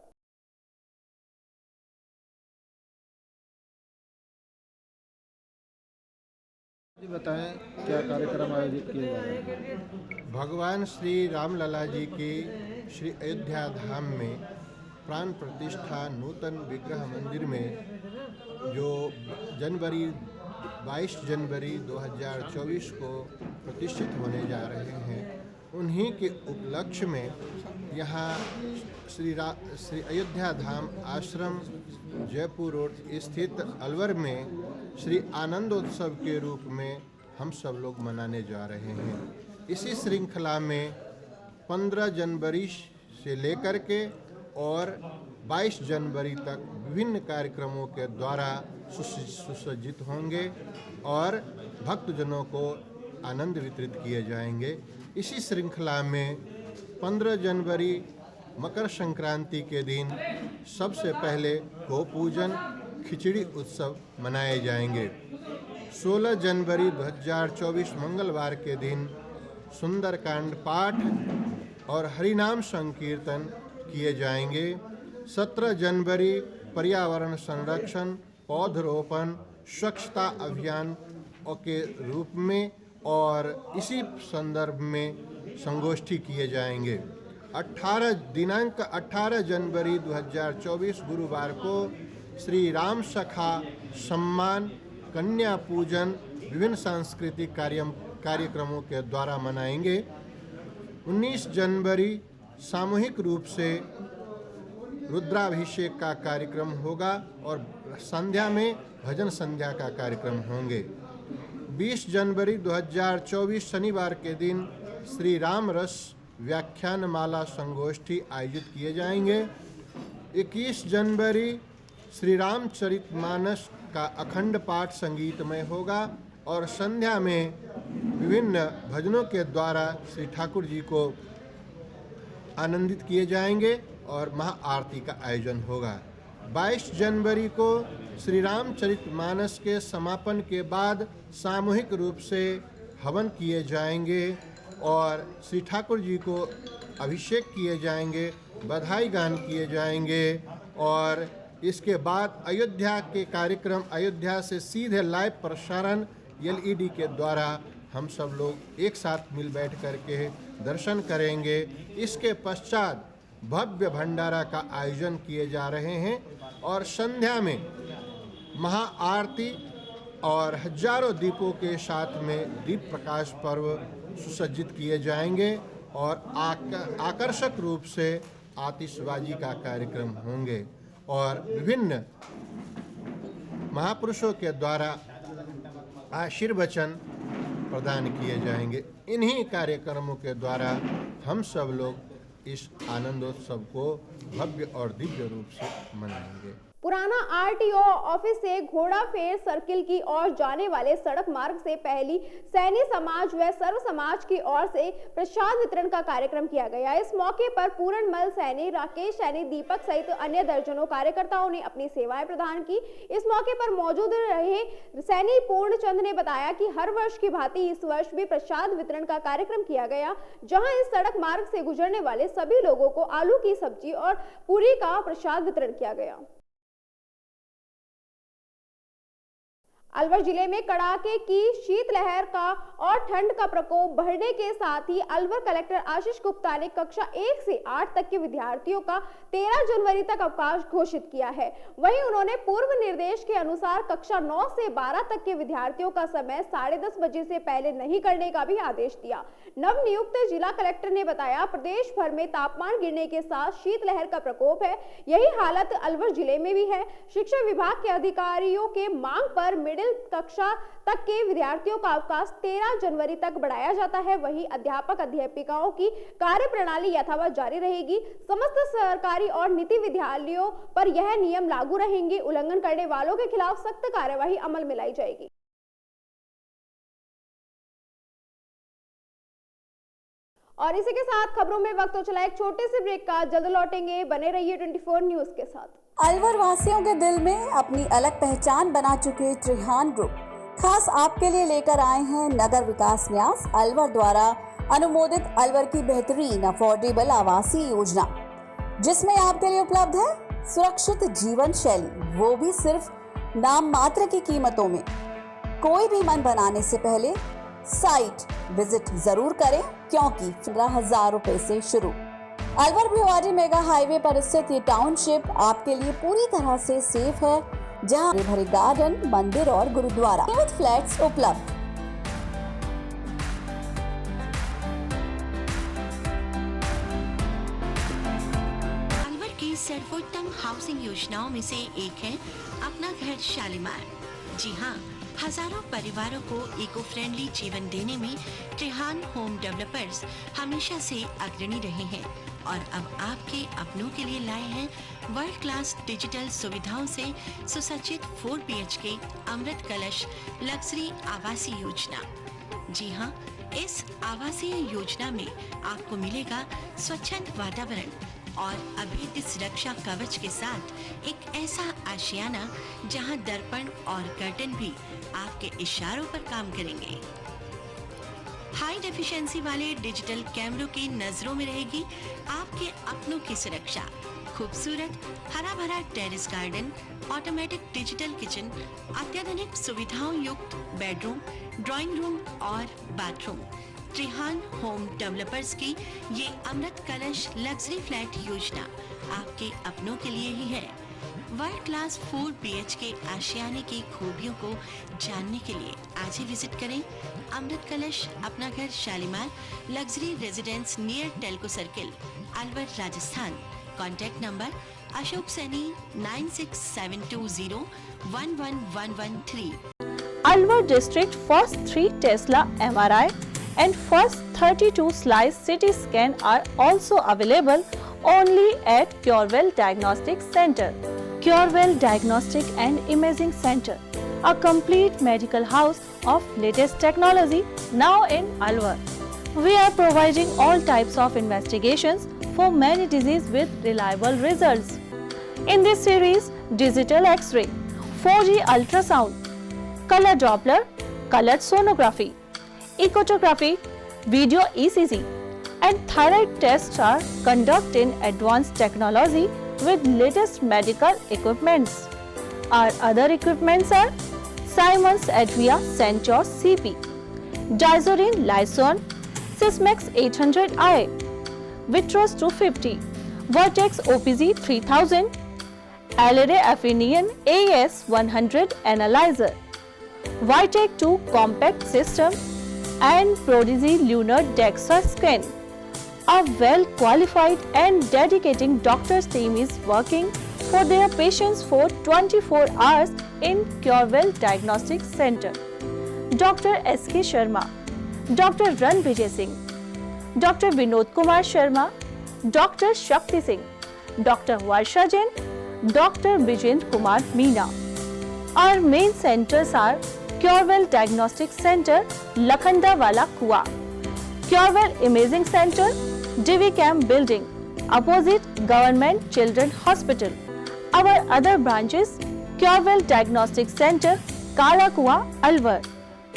बताएं क्या कार्यक्रम आयोजित किए जा रहे हैं। भगवान श्री राम लला जी की श्री अयोध्या धाम में प्राण प्रतिष्ठा नूतन विग्रह मंदिर में जो 22 जनवरी 2024 को प्रतिष्ठित होने जा रहे हैं, उन्हीं के उपलक्ष्य में यहाँ श्री अयोध्या धाम आश्रम जयपुर रोड स्थित अलवर में श्री आनंदोत्सव के रूप में हम सब लोग मनाने जा रहे हैं। इसी श्रृंखला में 15 जनवरी से लेकर के और 22 जनवरी तक विभिन्न कार्यक्रमों के द्वारा सुसज्जित होंगे और भक्तजनों को आनंद वितरित किए जाएंगे। इसी श्रृंखला में 15 जनवरी मकर संक्रांति के दिन सबसे पहले गौ पूजन खिचड़ी उत्सव मनाए जाएंगे। 16 जनवरी 2024 मंगलवार के दिन सुंदरकांड पाठ और हरिनाम संकीर्तन किए जाएंगे। 17 जनवरी पर्यावरण संरक्षण, पौधरोपण, स्वच्छता अभियान के रूप में और इसी संदर्भ में संगोष्ठी किए जाएंगे। 18 जनवरी 2024 गुरुवार को श्री राम सखा सम्मान, कन्या पूजन विभिन्न सांस्कृतिक कार्यक्रमों के द्वारा मनाएंगे। 19 जनवरी सामूहिक रूप से रुद्राभिषेक का कार्यक्रम होगा और संध्या में भजन संध्या का कार्यक्रम होंगे। 20 जनवरी 2024 शनिवार के दिन श्री राम रस व्याख्यान माला संगोष्ठी आयोजित किए जाएंगे। 21 जनवरी श्री रामचरितमानस का अखंड पाठ संगीतमय होगा और संध्या में विभिन्न भजनों के द्वारा श्री ठाकुर जी को आनंदित किए जाएंगे और महाआरती का आयोजन होगा। 22 जनवरी को श्री रामचरितमानस के समापन के बाद सामूहिक रूप से हवन किए जाएंगे और श्री ठाकुर जी को अभिषेक किए जाएंगे, बधाई गान किए जाएंगे और इसके बाद अयोध्या के कार्यक्रम अयोध्या से सीधे लाइव प्रसारण LED के द्वारा हम सब लोग एक साथ मिल बैठ करके दर्शन करेंगे। इसके पश्चात भव्य भंडारा का आयोजन किए जा रहे हैं और संध्या में महाआरती और हजारों दीपों के साथ में दीप प्रकाश पर्व सुसज्जित किए जाएंगे और आकर्षक रूप से आतिशबाजी का कार्यक्रम होंगे और विभिन्न महापुरुषों के द्वारा आशीर्वचन प्रदान किए जाएंगे। इन्हीं कार्यक्रमों के द्वारा हम सब लोग इस आनंदोत्सव को भव्य और दिव्य रूप से मनाएंगे। पुराना RTO ऑफिस से घोड़ा फेर सर्किल की ओर जाने वाले सड़क मार्ग से पहली सैनी समाज व सर्व समाज की ओर से प्रसाद वितरण का कार्यक्रम किया गया। इस मौके पर पूरणमल सैनी, राकेश सैनी, दीपक सहित अन्य दर्जनों कार्यकर्ताओं ने अपनी सेवाएं प्रदान की। इस मौके पर मौजूद रहे सैनी पूर्णचंद ने बताया कि हर वर्ष की भांति इस वर्ष भी प्रसाद वितरण का कार्यक्रम किया गया, जहाँ इस सड़क मार्ग से गुजरने वाले सभी लोगों को आलू की सब्जी और पूरी का प्रसाद वितरण किया गया। अलवर जिले में कड़ाके की शीतलहर का और ठंड का प्रकोप बढ़ने के साथ ही अलवर कलेक्टर आशीष गुप्ता ने कक्षा 1 से 8 तक के विद्यार्थियों का 13 जनवरी तक अवकाश घोषित किया है। वहीं उन्होंने पूर्व निर्देश के अनुसार कक्षा 9 से 12 तक के विद्यार्थियों का समय 10:30 बजे से पहले नहीं करने का भी आदेश दिया। नवनियुक्त जिला कलेक्टर ने बताया, प्रदेश भर में तापमान गिरने के साथ शीतलहर का प्रकोप है। यही हालत अलवर जिले में भी है। शिक्षा विभाग के अधिकारियों के मांग पर मिडिल कक्षा तक के विद्यार्थियों का अवकाश 13 जनवरी तक बढ़ाया जाता है। वहीं अध्यापक अध्यापिकाओं की कार्यप्रणाली यथावत जारी रहेगी। समस्त सरकारी और निजी विद्यालयों पर यह नियम लागू रहेंगे। उल्लंघन करने वालों के खिलाफ सख्त कार्यवाही अमल में लाई जाएगी। और इसी के साथ खबरों में वक्त हो चला एक छोटे से ब्रेक का। जल्द लौटेंगे, बने रहिए 24 न्यूज के साथ। अलवर वासियों के दिल में अपनी अलग पहचान बना चुके त्रिहान ग्रुप खास आपके लिए लेकर आए हैं नगर विकास न्यास अलवर द्वारा अनुमोदित अलवर की बेहतरीन अफोर्डेबल आवासीय योजना, जिसमें आपके लिए उपलब्ध है सुरक्षित जीवन शैली, वो भी सिर्फ नाम मात्र की कीमतों में। कोई भी मन बनाने से पहले साइट विजिट जरूर करें, क्योंकि 15,000 रुपए से शुरू। अलवर भिवाड़ी मेगा हाईवे पर स्थित ये टाउनशिप आपके लिए पूरी तरह से सेफ है, जहां हरे भरे गार्डन, मंदिर और गुरुद्वारा विविध फ्लैट्स उपलब्ध। अलवर की सर्वोत्तम हाउसिंग योजनाओं में से एक है अपना घर शालीमार। जी हाँ, हजारों परिवारों को इको फ्रेंडली जीवन देने में त्रिहान होम डेवलपर्स हमेशा से अग्रणी रहे हैं और अब आपके अपनों के लिए लाए हैं वर्ल्ड क्लास डिजिटल सुविधाओं से सुसज्जित 4 BHK अमृत कलश लग्जरी आवासीय योजना। जी हाँ, इस आवासीय योजना में आपको मिलेगा स्वच्छंद वातावरण और अभेद्य सुरक्षा कवच के साथ एक ऐसा आशियाना जहां दर्पण और कर्टन भी आपके इशारों पर काम करेंगे। हाई डेफिशिएंसी वाले डिजिटल कैमरों की नजरों में रहेगी आपके अपनों की सुरक्षा। खूबसूरत हरा भरा terrace garden, automatic digital kitchen, अत्याधुनिक सुविधाओं युक्त बेडरूम, ड्राइंग रूम और बाथरूम। त्रिहान होम डेवलपर्स की ये अमृत कलश लग्जरी फ्लैट योजना आपके अपनों के लिए ही है। वर्ल्ड क्लास 4 BHK आशियाने की खूबियों को जानने के लिए आज ही विजिट करें अमृत कलश अपना घर Shalimar luxury residence near Telco circle, Alwar, Rajasthan. Contact number Ashok Saini 9672011113। Alwar district first 3 Tesla MRI and first 32 slice CT scan are also available only at Curewell Diagnostic Center. Curewell Diagnostic and Imaging Center, a complete medical house of latest technology now in Alwar. We are providing all types of investigations for many diseases with reliable results. In this series, digital X-ray, 4G ultrasound, color Doppler, colored sonography, echocardiogram, video ECG, and thyroid tests are conducted in advanced technology with latest medical equipments. Our other equipments are Siemens Advia Centor CP, Dizorin Lyson, Sysmex 800i, Vitros 250, Vertex OPZ 3000, Alere Affinion AS 100 Analyzer, Vitec 2 Compact System, and Prodigy Lunar DEXA Scan. A well-qualified and dedicated doctors team is working for their patients for 24 hours in Curewell Diagnostic Center. Dr. S.K. Sharma, Dr. Ran Vijay Singh, Dr. Vinod Kumar Sharma, Dr. Shakti Singh, Dr. Varsha Jain, Dr. Vijend Kumar Meena. Our main centers are Curewell Diagnostic Center, Lakhandawala Kua, Curewell Imaging Center, Divi Camp Building, opposite Government Children Hospital. Our other branches, Curewell Diagnostic Center, Kala Kua, Alwar.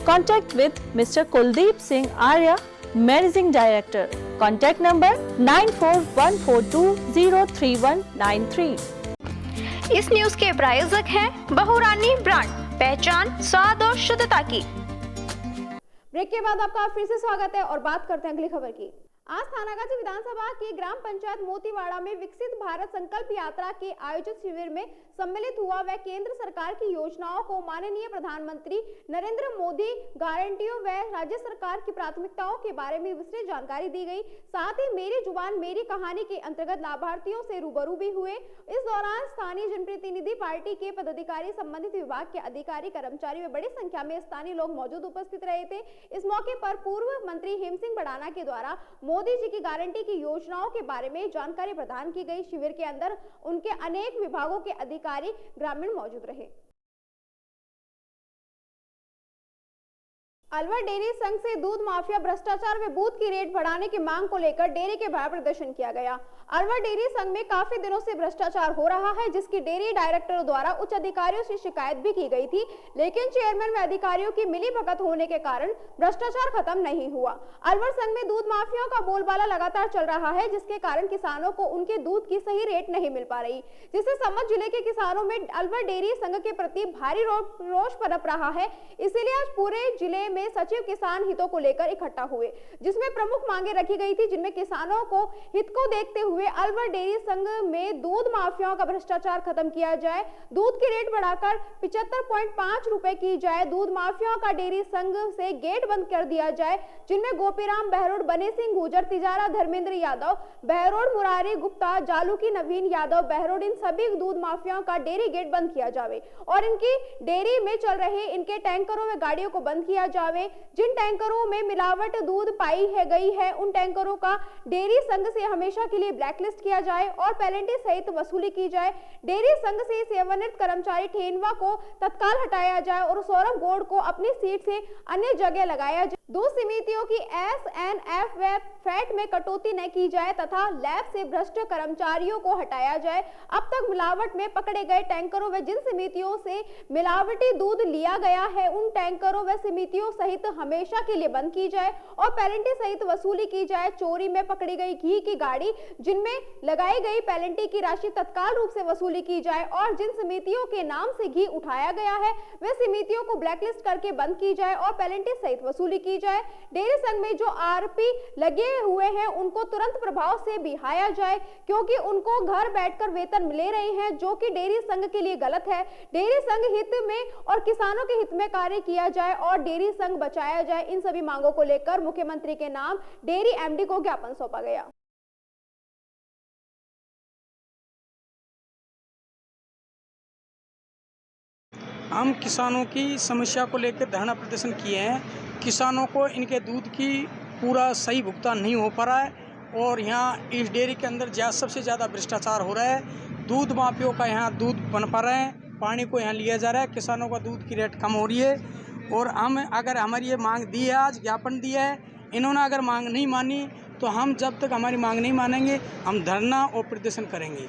Contact with Mr. Kuldeep Singh Arya, Managing Director. Contact number 9414203193. इस न्यूज के प्रायोजक हैं बहुरानी ब्रांड, पहचान स्वाद और शुद्धता की। ब्रेक के बाद आपका फिर से स्वागत है और बात करते हैं अगली खबर की। आज थानागाजी विधानसभा की ग्राम पंचायत मोतीवाड़ा में विकसित भारत संकल्प यात्रा के आयोजित शिविर में सम्मिलित हुआ व केंद्र सरकार की योजनाओं को माननीय प्रधानमंत्री नरेंद्र मोदी गारंटियों व राज्य सरकार की प्राथमिकताओं के बारे में विस्तृत जानकारी दी गई। साथ ही मेरी जुबान मेरी कहानी के अंतर्गत लाभार्थियों से रूबरू भी हुए। इस दौरान स्थानीय जनप्रतिनिधि, पार्टी के पदाधिकारी, संबंधित विभाग के अधिकारी, कर्मचारी व बड़ी संख्या में स्थानीय लोग मौजूद उपस्थित रहे थे। इस मौके पर पूर्व मंत्री हेम सिंह भड़ाना के द्वारा मोदी जी की गारंटी की योजनाओं के बारे में जानकारी प्रदान की गई। शिविर के अंदर उनके अनेक विभागों के अधिकारी, ग्रामीण मौजूद रहे। अलवर डेयरी संघ से दूध माफिया, भ्रष्टाचार व बूथ की रेट बढ़ाने की मांग को लेकर डेयरी के बाहर प्रदर्शन किया गया। अलवर डेयरी संघ में काफी दिनों से भ्रष्टाचार हो रहा है, जिसकी डेयरी डायरेक्टरों द्वारा उच्च अधिकारियों से शिकायत भी की गई थी, लेकिन चेयरमैन व अधिकारियों की मिलीभगत होने के कारण भ्रष्टाचार खत्म नहीं हुआ। अलवर संघ में दूध माफियाओं का बोलबाला लगातार चल रहा है, जिसके कारण किसानों को उनके दूध की सही रेट नहीं मिल पा रही, जिससे समस्त जिले के किसानों में अलवर डेयरी संघ के प्रति भारी रोष पनप रहा है। इसीलिए आज पूरे जिले में में सचिव किसान हितों को लेकर इकट्ठा हुए, जिसमें प्रमुख मांगे रखी गई थी, जिनमें किसानों को हित को देखते हुए अलवर डेयरी संघ में दूध माफियाओं का भ्रष्टाचार खत्म किया जाए, दूध की रेट बढ़ाकर 75.5 रुपए की जाए, दूध माफियाओं का डेयरी संघ से गेट बंद कर दिया जाए, जिनमें गोपीराम बहरोड, बने सिंह गुर्जर, तिजारा धर्मेंद्र यादव बहरोड, मुरारी गुप्ता, जालूकी नवीन यादव बहरोड, इन सभी दूध माफियाओं का डेयरी गेट बंद किया जावे और इनकी डेयरी में चल रहे इनके टैंकरों में गाड़ियों को बंद किया जावे। जिन टैंकरों में मिलावट दूध पाई है गई है, उन टैंकरों का डेयरी संघ से हमेशा के लिए ब्लैकलिस्ट किया जाए और पेनल्टी सहित वसूली की जाए। डेयरी संघ से सेवानिवृत्त कर्मचारी ठेनवा को तत्काल हटाया जाए और सौरभ गौड़ को अपनी सीट से अन्य जगह लगाया जाए। दूध समितियों की SNF व फैट में कटौती न की जाए तथा लैब से भ्रष्ट कर्मचारियों को हटाया जाए। अब तक मिलावट में पकड़े गए टैंकरों व जिन समितियों से मिलावटी दूध लिया गया है, उन टैंकरों व समितियों सहित हमेशा के लिए बंद की जाए और पेनल्टी सहित वसूली की जाए। चोरी में पकड़ी गई घी की गाड़ी जिनमें लगाई गई पेनल्टी की राशि तत्काल रूप से वसूली की जाए और जिन समितियों के नाम से घी उठाया गया है, वे समितियों को ब्लैकलिस्ट करके बंद की जाए और पेनल्टी सहित वसूली की जाए। डेयरी संघ में जो आरोपी लगे हुए हैं, उनको तुरंत प्रभाव से बिहाया जाए, क्योंकि उनको घर बैठकर वेतन मिले रहे हैं, जो कि डेयरी संघ के लिए गलत है। डेयरी संघ हित में और किसानों के हित में कार्य किया जाए और डेयरी संघ बचाया जाए। इन सभी मांगों को लेकर मुख्यमंत्री के नाम डेयरी MD को ज्ञापन सौंपा गया। हम किसानों की समस्या को लेकर धरना प्रदर्शन किए हैं। किसानों को इनके दूध की पूरा सही भुगतान नहीं हो पा रहा है और यहाँ इस डेयरी के अंदर सबसे ज़्यादा भ्रष्टाचार हो रहा है। दूध माफियों का यहाँ दूध बन पा रहे हैं, पानी को यहाँ लिया जा रहा है, किसानों का दूध की रेट कम हो रही है और हम अगर हमारी ये मांग दी है, आज ज्ञापन दिया है, इन्होंने अगर मांग नहीं मानी तो हम जब तक हमारी मांग नहीं मानेंगे हम धरना और प्रदर्शन करेंगे।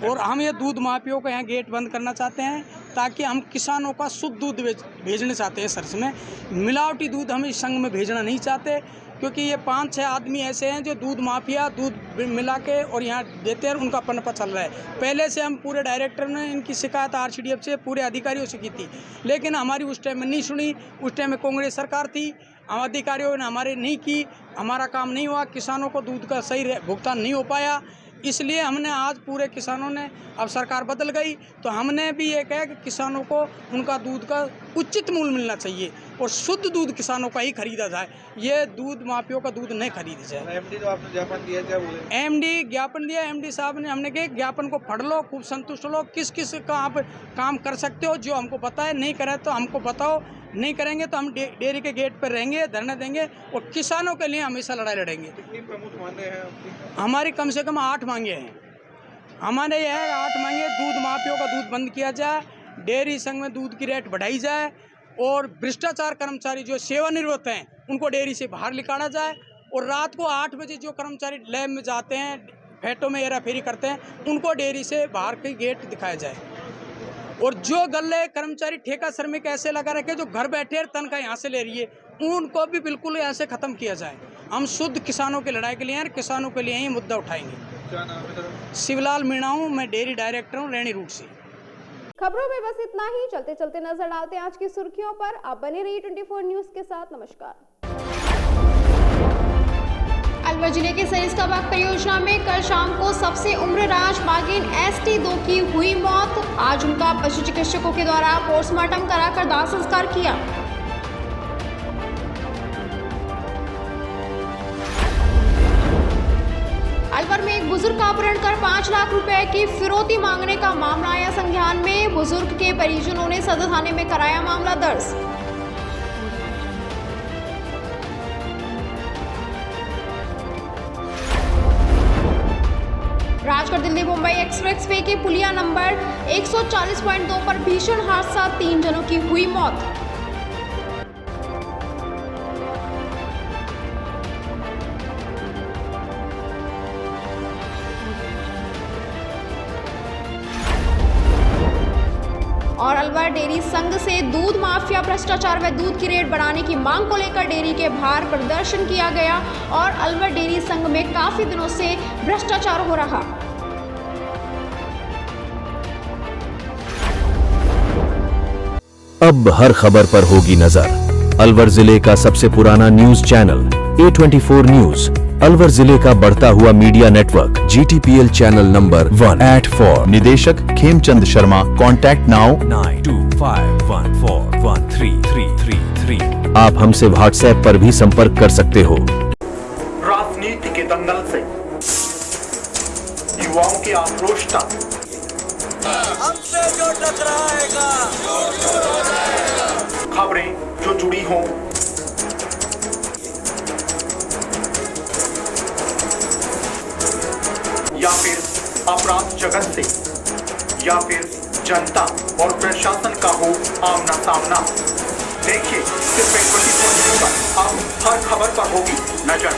और हम ये दूध माफियों का यहाँ गेट बंद करना चाहते हैं ताकि हम किसानों का शुद्ध दूध भेजने चाहते हैं। सर्च में मिलावटी दूध हम इस संघ में भेजना नहीं चाहते, क्योंकि ये 5-6 आदमी ऐसे हैं जो दूध माफिया दूध मिला के और यहाँ देते हैं, उनका पनपा चल रहा है। पहले से हम पूरे डायरेक्टर ने इनकी शिकायत RCDF से पूरे अधिकारियों से की थी, लेकिन हमारी उस टाइम में नहीं सुनी। उस टाइम में कांग्रेस सरकार थी, अधिकारियों ने हमारे नहीं की, हमारा काम नहीं हुआ, किसानों को दूध का सही भुगतान नहीं हो पाया। इसलिए हमने आज पूरे किसानों ने, अब सरकार बदल गई तो हमने भी ये कहा कि किसानों को उनका दूध का उचित मूल्य मिलना चाहिए और शुद्ध दूध किसानों का ही खरीदा जाए, ये दूध माफियों का दूध नहीं खरीदा जाए। MD तो आपने ज्ञापन दिया क्या? MD ज्ञापन दिया, MD साहब ने, हमने कहा ज्ञापन को पढ़ लो, खूब संतुष्ट लो, किस किस का आप काम कर सकते हो, जो हमको पता है, नहीं करे तो हमको बताओ, नहीं करेंगे तो हम डेयरी के गेट पर रहेंगे, धरना देंगे और किसानों के लिए हमेशा लड़ाई लड़ेंगे। कितनी प्रमुख मांगे हैं आपकी? हमारी कम से कम 8 मांगे हैं। हमारे यह है 8 मांगे, दूध माफियों का दूध बंद किया जाए, डेयरी संघ में दूध की रेट बढ़ाई जाए और भ्रष्टाचार कर्मचारी जो सेवानिवृत्त हैं उनको डेयरी से बाहर निकाला जाए और रात को 8 बजे जो कर्मचारी लैब में जाते हैं, फैटों में हेराफेरी करते हैं, उनको डेयरी से बाहर के गेट दिखाया जाए। और जो गल्ले कर्मचारी ठेका श्रमिक ऐसे लगा रखे जो घर बैठे तनख्वाह यहाँ से ले रही है, उनको भी बिल्कुल यहाँ से ख़त्म किया जाए। हम शुद्ध किसानों की लड़ाई के लिए हैं, किसानों के लिए ही मुद्दा उठाएंगे। क्या नाम है? शिवलाल मीणा हूँ, मैं डेयरी डायरेक्टर हूँ, रैनी रूट से। खबरों में बस इतना ही। चलते चलते नजर डालते हैं आज की सुर्खियों पर। आप बने रहिए 24 न्यूज के साथ। नमस्कार। अलवर जिले के सरिस्का बाग परियोजना में कल शाम को सबसे उम्रराज बाघिन ST2 की हुई मौत। आज उनका पशु चिकित्सकों के द्वारा पोस्टमार्टम कराकर दाह संस्कार किया। अलवर में एक बुजुर्ग का अपहरण कर 5 लाख रुपए की फिरौती मांगने का मामला आया संज्ञान में। बुजुर्ग के परिजनों ने सदर थाने में कराया मामला दर्ज। राजगढ़ दिल्ली मुंबई एक्सप्रेस वे के पुलिया नंबर 140.2 पर भीषण हादसा, 3 जनों की हुई मौत। और अलवर डेयरी संघ से दूध माफिया भ्रष्टाचार व दूध की रेट बढ़ाने की मांग को लेकर डेयरी के बाहर प्रदर्शन किया गया और अलवर डेयरी संघ में काफी दिनों से भ्रष्टाचार हो रहा। अब हर खबर पर होगी नजर। अलवर जिले का सबसे पुराना news channel A24 news, Alwar जिले का बढ़ता हुआ media network GTPL channel number 1 @4। निदेशक खेमचंद शर्मा। Contact now 9251413333। आप हमसे व्हाट्सएप पर भी संपर्क कर सकते हो। राजनीति के दंगल से युवाओं के आक्रोश तक, हमसे जो टकराएगा, खबरें जो जुड़ी हों, या फिर अपराध जगत से, या फिर जनता और प्रशासन का हो आमना सामना, देखिए सिर्फ 24 न्यूज़ पर अब हर खबर पर होगी नजर।